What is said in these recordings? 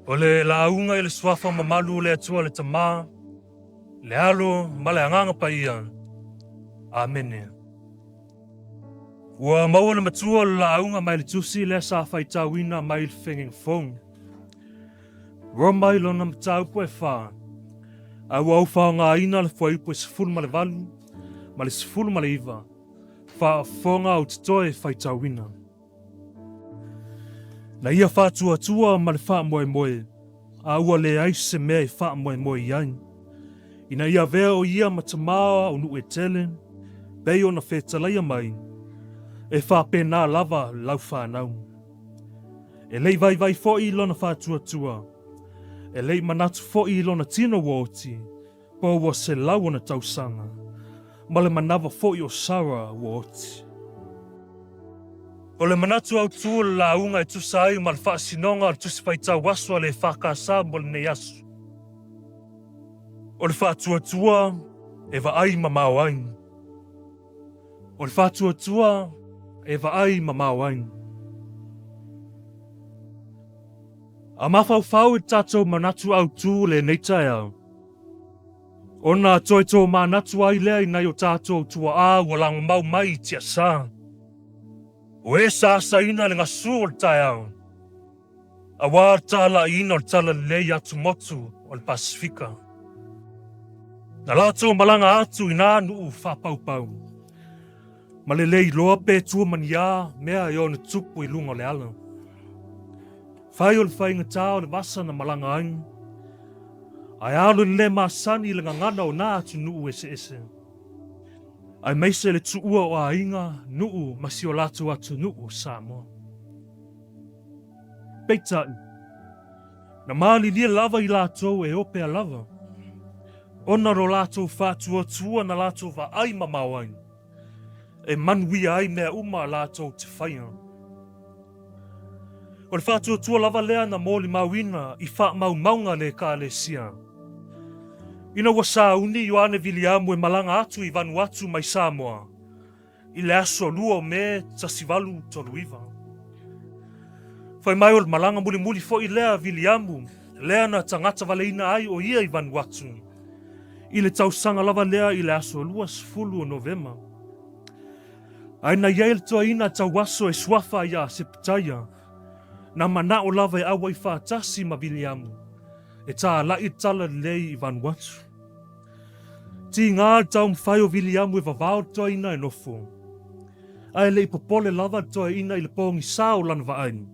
O le launga i le swafa mamalu le atua le tamā, le alo ma le anganga pa ia. Amene. Ua maua le matua le launga mai le tusi le sa faitauina mai le fengeng fong. Roma i lona mataupu e wha. Au au whaonga ina le fuaipu e sifuru ma le valu, ma le sifuru ma le iwa. Wha fonga au titoe faitauina. Na ia FAATUATUA ma le faamoemoe, a ua leai se mea i faamoemoe iai. Ina ia avea o ia ma tamā o nu e tele, bei ona fetalaia mai, e faapena lava lau fanau. E lei vaivai fo'i lona FAATUATUA, e lei manatu fo'i lona tino woti, po ua selau ona tausaga, ma le manava fo'i o Sara woti. O le Manatu Autu le launga e tusa ai ma le whaasinonga le tusi faitau wasua le whakasa mo le nei asu. O le FAATUATUA e VAAI MAMAO ai. O le FAATUATUA e VAAI MAMAO ai. A mawhau e tatou Manatu Autu le neita au. Ona toi tō manatu ai lea i nei o tatou tua a walang mau mai tia sa. O e sa ina le ngasu o le tae au. A wā tala ina o le tala lei atu motu o le Pasifika. Na lato malanga atu ina nuu whapaupau. Ma le lei loa pe tua mania mea i o na tupu i lunga o le ala. Whai o le whainga tā o le wasa na malanga ai. Ai alo le masani le ngangana o nā atu nuu ese ese. Ai meise le tuua o a inga nuu masi o lato atu nuu Samoa. Peitai. Na maali lia lava i lato e ope a lava. Ona ro lato FAATUATUA na lato VAAI MAMAO ai. E manui ai mea uma lato te whaia. O le FAATUATUA lava lea na moli mauina i wha maunga le ka le sia. Ina ua sauni Ioane Viliamu e malanga atu i Vanuatu mai Samoa. I le aso lua o me tasivalu toluiva. Fai mai o le malanga muli muli fo i lea Viliamu. Lea na tangata valeina ai o ia i Vanuatu. I le tausaga lava lea i le aso lua sefulu o Novema. Aina ia le toa ina tau aso e suafa ia septaia. Na mana o lava e awa i whaatasi ma Viliamu. E tā lai tala lei i Vanuatu. Ti ngā tau mwhai o Viliamu e vavao toa ina e nofo. Ai le popole lava toa ina i le pongi sao lana vaaini.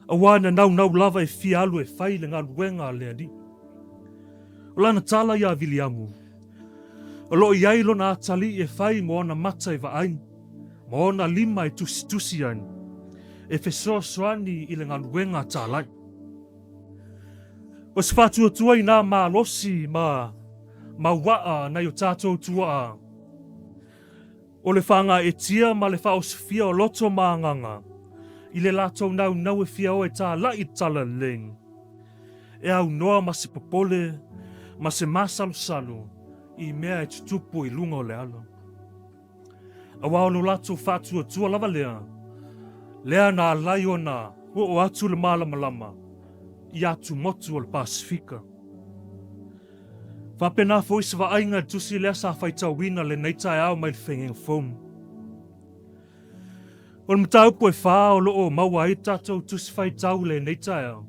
A wana nau lava e fialu e whai le ngā luenga lea di. O lana tala ia Viliamu. O lo iai lona atali e whai mo ona mata e vaaini. Mo ona lima e tusi aini. E fesoa soani i le ngā luenga tālai. O se FAATUATUA i nā mālosi ma waa na o tātou tua. O le whanga e tia ma le whaosifia o loto maanganga. I le lātou nau e fia o e tā lai tala leng. E au noa ma se popole, ma se masalu i mea e tutupu i lunga o le alo. A waolo lātou FAATUATUA lava lea. Lea na alai o na o atu le malama. I atu motu o le Pasifika. Faapena foi se vaainga tusi lea sa faitauina le neitai au mai le fengeng fong. O le mataupu e wha o loo maua i tatou tusi faitau le neitai au.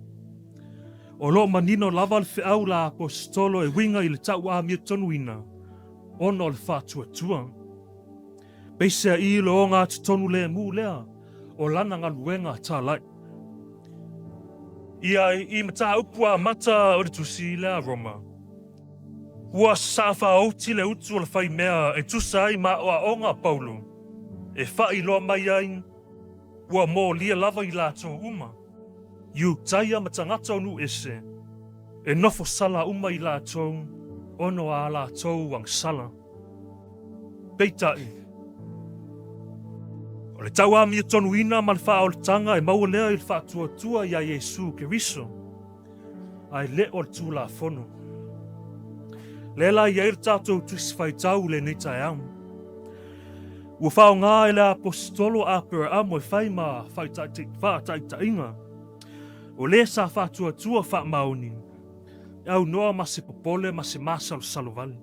O loo manino lava le whiau la apostolo e winga i le tau a mia tonuina. Ono le FAATUATUA. Beisa i lo ngā tonu le mu lea. O lana ngā luenga tālai. Ia i mataupu a mata o le tusi lea Roma. Ua safa auti le utu o le whai mea e tusa ai ma o a onga Paulo. E whai loa mai ai. Ua mō lia lava i lātou uma. Iu taia matangata onu ese. E nofo sala uma i lātou. Ono a lātou wang sala. Peitai. O le tau amia tonu ina ma le wha o le tanga e maua lea i le FAATUATUA ia Iesu Keriso. Ai le o le tū la fono. Lela ia ir tātou tusi whaitau le neitai au. Ua whao ngā e le apostolo a pera amo e whai ma whaataitainga. O le sa faatua faamaoni. Au noa ma se popole ma se masalo salovale.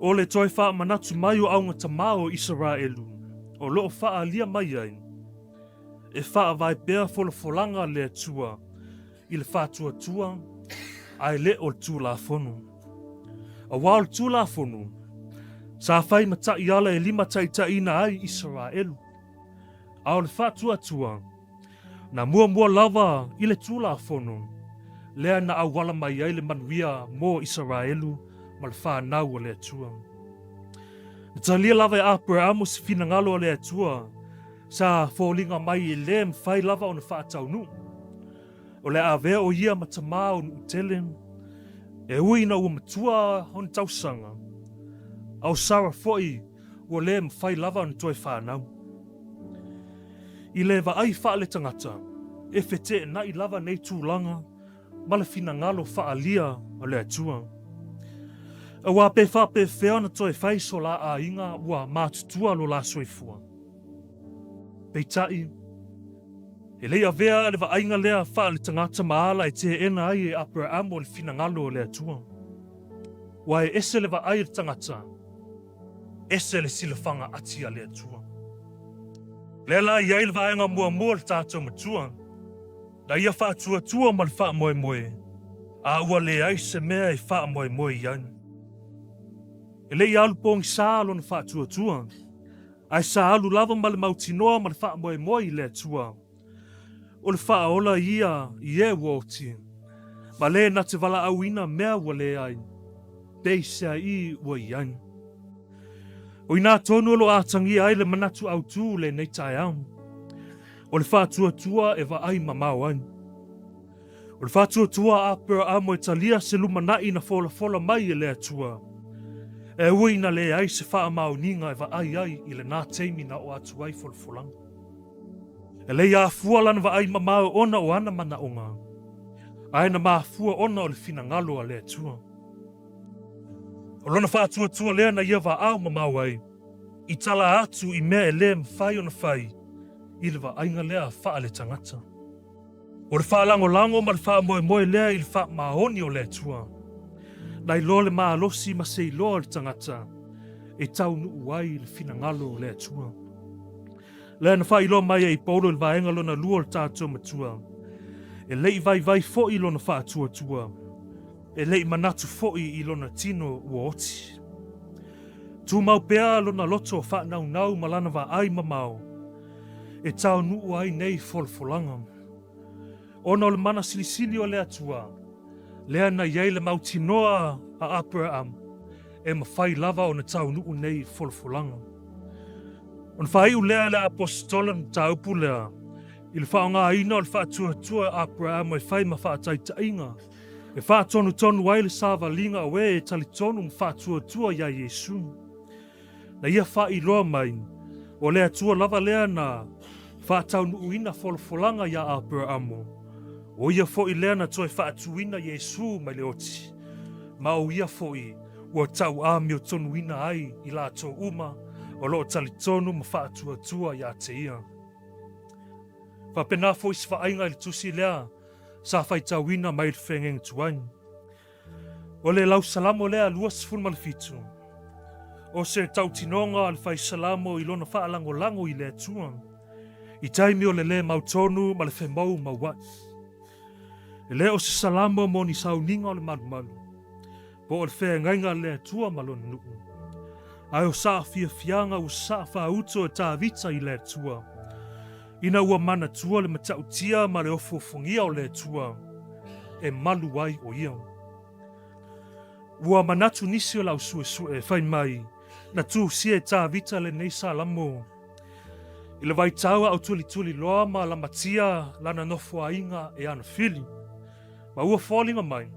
O le toi manatu mai o aunga tamā o Israelu. O loo faalia mai ai. E vai bea folanga le atua. I le faatuatua. Ai le o le tūlafonu. A wā o le tūlafonu. Sa fai matai ala e 5 taitaina ai Israelu. A o le faatuatua. Na mua lava i le tūlafonu. Lea na awala mai ai le manuia mo Israelu ma le fanau o le atua. Na talia lava e Abraham si finangalo o le atua. Sa fōlinga mai e le mwhai lava o na whaataunu. O le avea o ia ma tamā o nu tele. E ui na ua matua o na tausaga. Au Sara foi o le mwhai lava o na toi whanau. I le vaai wha le tangata. E fete na i lava nei tūlanga. Ma le finangalo whaalia o le atua. A wā pe whea na toi whai so la a inga ua mātutua lo la soifua. Peitai, e lei avea le vainga lea wha le tangata maala e te ena ai e Abraham o le finangalo o le atua. Wa e ese le vaai le tangata, ese le silafanga atia le atua. Le la iai le vaenga mua le tātou matua, na ia faatuatua ma le faamoemoe, a ua leai se mea e faamoemoe iai. E lei alu pongi sa lo na faatuatua, ai sa alu lava ma le mautinoa ma le faamoemoe i le atua. O le faaola ia i e uoti, ma le na te wala auina mea ua leai, peisea i ua iai. O ina tonu lo atangi ai le Manatu Autu le nei tae au. O le faatuatua e VAAI MAMAO ai. O le faatuatua a Abraham e talia se lumanai na fola mai e le atua. E ui na le ai se faamaoninga e VAAI ai i le nā teimi na o atu ai folanga. E le ia fua lana VAAI MAMAO ona o ana manaonga. Ai na mafua ona o le finangalo a le atua. O lona faatuatua lea na ia VAAI MAMAO ai. I tala atu i mea e le mwhai o na whai. I le vainga lea wha le tangata. O le wha lango ma le wha moe lea i le wha mahoni o le atua. Na i lo le maa losi ma se i lo le tangata. E tau nu uai le finangalo o le atua. Lea na wha i lo mai e i paulo le vaenga lo na lua le tātou matua. E lei vaivai fo i lo na wha atua. E lei manatu fo i lo na tino ua oti. Tu mau pea lo na loto o fanau malana VAAI MAMAO. E tau nuu ai nei folanga. Ona o le mana silisili o le atua. Lea na iei le mautinoa a Abraham. E mawhai lava o na tau nuu nei folanga. On whai u lea le apostola na taupu lea. I le whaonga aina o le whaatuatua Abraham e whai ma whaataitainga. E whaatonu ai le sāwalinga o e talitonu ma whaatuatua ia Yesu. Na ia whai loa mai. O lea tua lava lea na whaatau nuuina folanga ia Abrahamo. O ia foi lea na toi whaatuina Yesu mai le oti. Ma o ia foi ua tau ami o tonuina ai i la tō uma o loo talitonu ma whaatuatua ia te ia. Faapena foi si whainga ili tusi lea sa whaitauina mai le whengeng tuain. O le lau salamo lea luas fun malifitu. O se tau tinonga al whai salamo i lona whaalango i le atua. I taimi o le mautonu ma le whemau mauai. E le o se salamo mo ni Sauniga o le malu. Po o le whengainga le atua ma lona nuu. Ai o saa fianga o saa FAATUATUA e tā vita i le atua. Ina ua manatua le matautia ma le ofofongia o le atua. E malu ai o ia. Ua manatu nisi o lau sue whai mai. Na tu sia e tā vita le nei salamo. I le vaitaua au tuli loa ma la matia lana nofo ainga e ana fili. Ma ua fōlinga mai.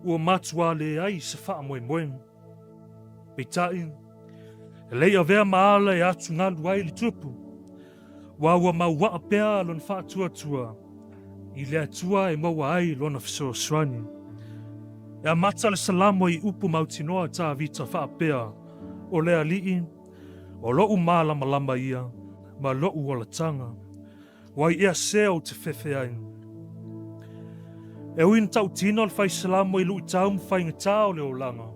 Ua matua le ai se faamoemoe. Peitai. E lei avea maala e atu ngalu ai li tupu. Wa ua maua pea lona faatuatua. I le atua e maua ai lona fisoaswani. E a mata le salamo i upu mautinoa tā vita faapea. O lea lii. O lou malama ia. Ma lo'u o la tanga. Wai ea sea o te whewhe ai. E uin tau tino le fai salamo i lui tau mwhai ngatao le o langa.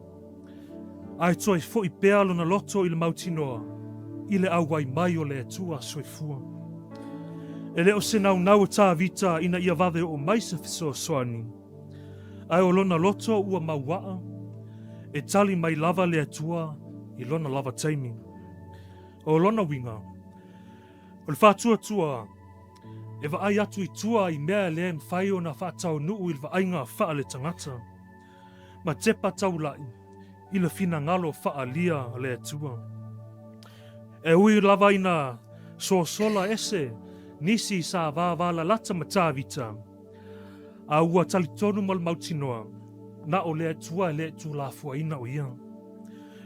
Ai toi fo I pea lona loto I le mautinoa, I le auai mai o le atua soifua. E leo se nau tā vita ina ia vave o mai se fiso soani. Ai o lona loto ua mauaa, e tali mai lava le atua I lona lava taimi. O lona winga, o le FAATUATUA, e vaai atu I tua I mea le mwhai o na whaatau nuu I le vaainga wha le tangata. Ma tepa taulai, I le fina ngalo wha lia le atua. E ui lava ina sola ese, nisi sa vāwala lata matavita. A ua talitonu mal mautinoa, na o le atua le tu la fuaina o ia.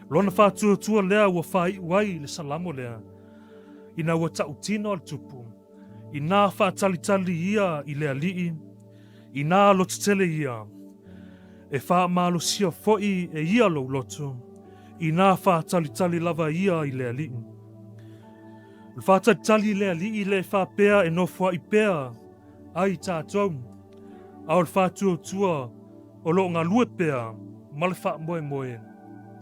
Lona FAATUATUA lea ua whai wai le salamo lea. Ina ua tau tino al tupu. Ina whaatalitali ia I lea lii. Ina lo tele ia. E wha malo sia foi e ia lo loto. Ina whaatalitali lava ia I lea lii. Le whaatalitali lea lii le whapea e no fwa I pea. Ai tātou. Au le FAATUATUA o lo ngā lue pea. Ma le faamoemoe.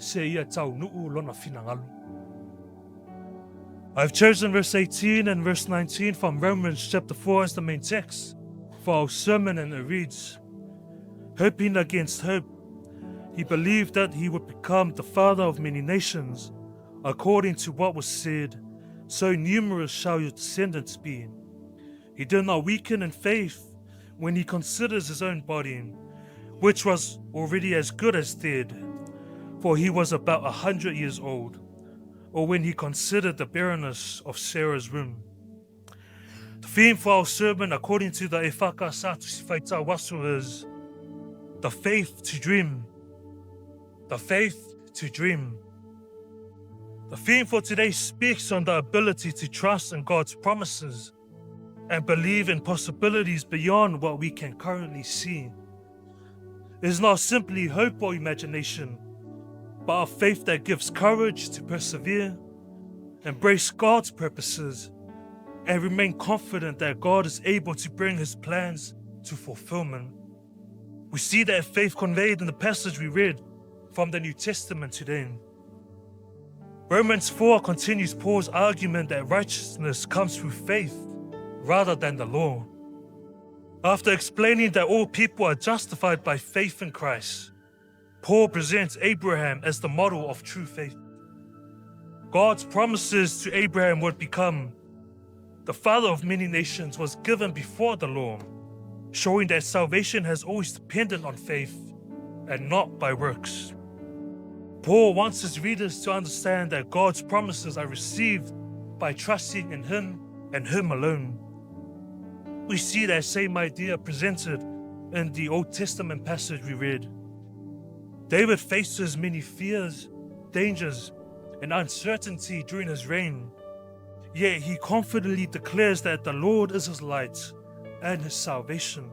Se ia tau nuu lona finangalu. I've chosen verse 18 and verse 19 from Romans chapter 4 as the main text for our sermon, and it reads, hoping against hope, he believed that he would become the father of many nations, according to what was said, so numerous shall your descendants be. He did not weaken in faith when he considers his own body, which was already as good as dead, for he was about 100 years old, or when he considered the barrenness of Sarah's womb. The theme for our sermon, according to the EFKS FAATUATUA, is the faith to dream. The faith to dream. The theme for today speaks on the ability to trust in God's promises and believe in possibilities beyond what we can currently see. It is not simply hope or imagination, but a faith that gives courage to persevere, embrace God's purposes, and remain confident that God is able to bring his plans to fulfillment. We see that faith conveyed in the passage we read from the New Testament today. Romans 4 continues Paul's argument that righteousness comes through faith rather than the law. After explaining that all people are justified by faith in Christ, Paul presents Abraham as the model of true faith. God's promises to Abraham would become the father of many nations was given before the law, showing that salvation has always depended on faith and not by works. Paul wants his readers to understand that God's promises are received by trusting in him and him alone. We see that same idea presented in the Old Testament passage we read. David faces many fears, dangers, and uncertainty during his reign, yet he confidently declares that the Lord is his light and his salvation.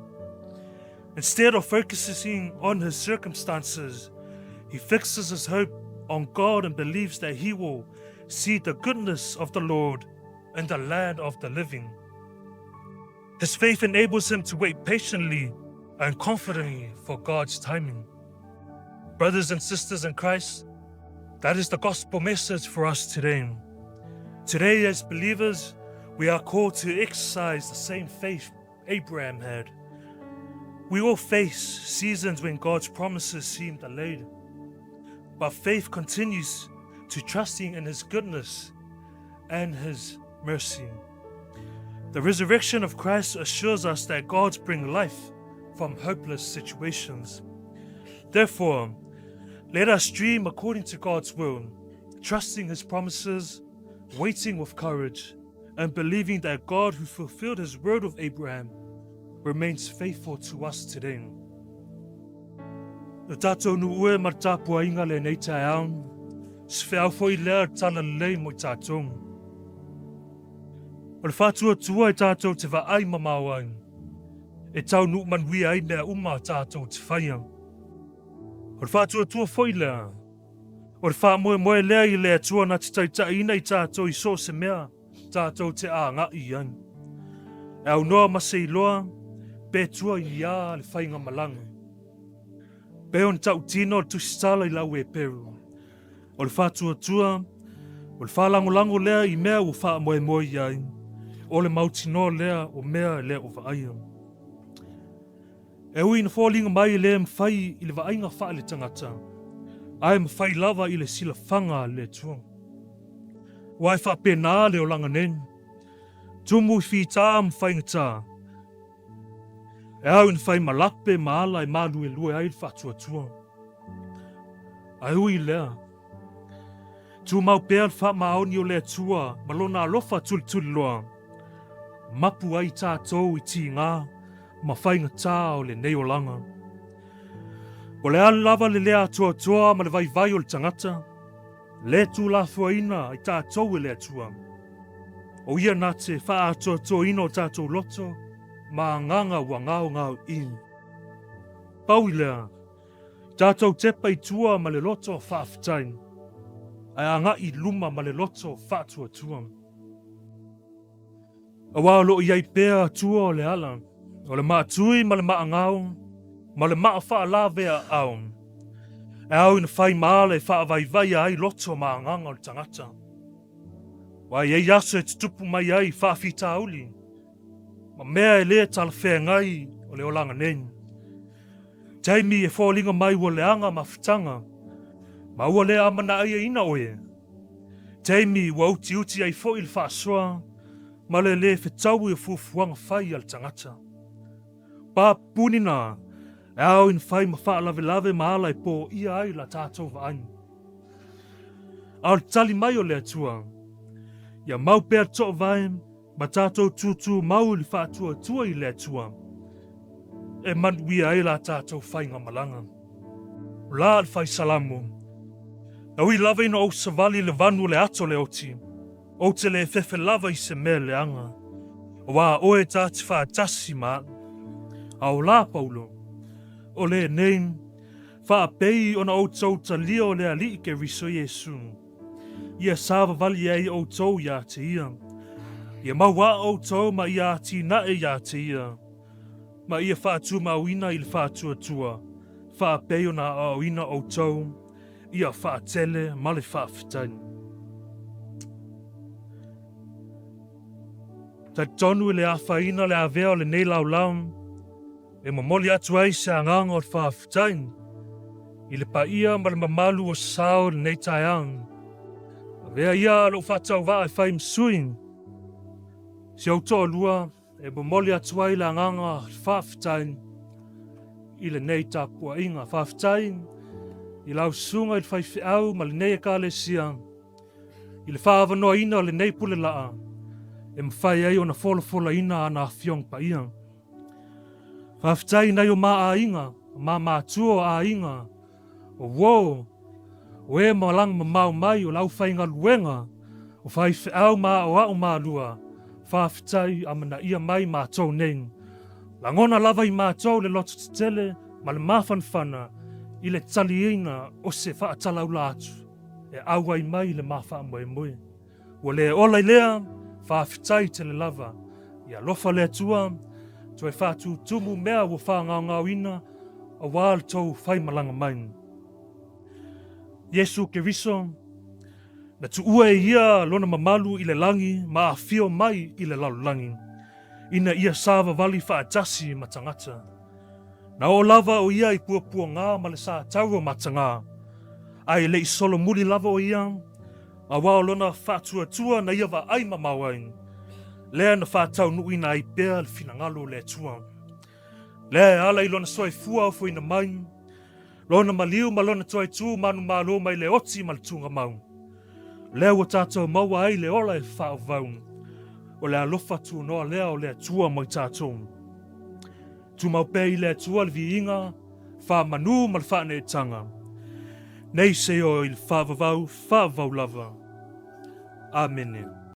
Instead of focusing on his circumstances, he fixes his hope on God and believes that he will see the goodness of the Lord in the land of the living. His faith enables him to wait patiently and confidently for God's timing. Brothers and sisters in Christ, that is the gospel message for us today. Today, as believers, we are called to exercise the same faith Abraham had. We all face seasons when God's promises seem delayed, but faith continues to trusting in his goodness and his mercy. The resurrection of Christ assures us that God brings life from hopeless situations. Therefore, let us dream according to God's will, trusting his promises, waiting with courage, and believing that God who fulfilled his word with Abraham remains faithful to us today. Atatu nuue martapua inga le nei tae aun, sfeau foi lea tala lei mo tātou. O le FAATUATUA tātou te VAAI MAMAO ai, e tau nu manui ai mea uma tātou te whaia. O le FAATUATUA foi lea, o le faamoemoe lea I le atua na te taitaina I tātou I so se mea, tātou te āngai ai. E au noa masei loa, petua ia le whainga malanga. Peo ni tau tino tu sala I lau e peru. O le faatua-tua, o le whalango lea I mea o faamoemoe iai. O le mautino lea o mea lea o vaaia. E ui na fōlinga mai lea mwhai I le vaainga wha le tangata. Ai mwhai lava I le sila whanga le tua. Wai faapena le o langa neni. Tumu I whita mwhai ngata. E au na whai malape maala I malu e lue ai le faatua-tua. Ai ui lea. Tu mau pēr whaamaoni o lea tua, malona alofa tuli loa. Mapu ai tātou I ti ngā, ma whainga tā o le nei o langa. O le alu lava le lea toa ma le vaivai o le tangata. Le tu la fuaina I tātou e lea tua. O ia nā te wha toa ina o tātou loto, ma nganga wa ngao in. Pau I lea, tātou tepa I tua ma le loto whaafitain. Ai anga I luma ma le loto FAATUATUA. A wā lo iai pēa tua o le ala, o le maa tui ma le maa ngau, ma le maa wha la vea au. E au ina whai maale e wha vaivai ai loto maa nganga o le tangata. Wai ei aso e tutupu mai ai wha fita auli, ma mea e lea tala whea ngai o le olanga neni. Taimi e fōlinga mai o le anga ma fitanga, ma ua lea amana ai ina oe. Taimi ua uti ai fo il whaasoa, ma le fetau I fufuanga whai al tangata. Pa punina, e au in whai ma wha lave maala e po ia ai la tātou vaani. Au tali mai o lea tua, ia mau pēr toa vai, ma tātou tutu mau li FAATUATUA I lea tua. E manuia ai la tātou whainga malanga. La al whai salamu. Na ui lava ina o savali le vanu le ato le oti. O te le fefe lava I se mea le anga. O wā oe tāti whaatasi maa. A o la paulo. O le nein. Whaapei ona o tau ta lio le ali ke riso Yesu. Ia sava vali ei o tau ia te ia. Ia maua o tau ma ia ti na e ia te ia. Ma ia whaatu mauina I le FAATUATUA. Whaapei ona o ina o tau. Ia faatele ma le faafetai. Tai tonu le awhaina le avea o le nei laulau, e mamoli atu ai se anganga o le faafetai, I le paia ma le mamalu o sao le nei taiang. Avea ia lo whatau waa e whai msui. Si au toa lua, e mamoli atu ai le anganga le faafetai, I le nei tapua inga faafetai, I lau sunga I le whaiwhiau ma le nei e ka le sia. I le whaavanoa ina o le nei pule laa. E mwhai ai o na fola ina ana whiong pa ia. Whawhitai nei o maa a inga, maa mātua a inga. O wo, o e malang mamau mai o lau whainga luenga. O whaiwhiau maa o au maa lua. Whawhitai amana ia mai mātou neng. Langona lava I mātou le loto tele ma le mawhanwhana. I le taliina o se whaatalaula atu. E awai mai le faamoemoe. Ua le ola I lea, whaafitai te le lava. Ia lofa le atua, to e whaatu tumu mea ua whaangau ina, a wāle tau whai malanga mai. Yesu ke riso, na tu ua e ia lona mamalu I le langi, ma a fio mai I le lalulangi. Ina ia sava vali whaatasi matangata. Na o lava o ia I pua ngā ma le sa tauro matanga. Ai le I solo muli lava o ia. A wao lona FAATUATUA na ia VAAI MAMAO ai. Lea na whaatau nui na I pēr le finangalo le tua. Lea ala I lona soe fua o fuina mai. Lona maliu ma lona toi tu manu malo mai le oti ma le tunga mau. Lea ua tātou maua ai le ola e whao vau. O le alofa tu noa lea o le tua mai tātou. Tu mau pei le tua le viinga, wha manu ma le whaane tanga. Nei se o il wha vavau lava. Amen.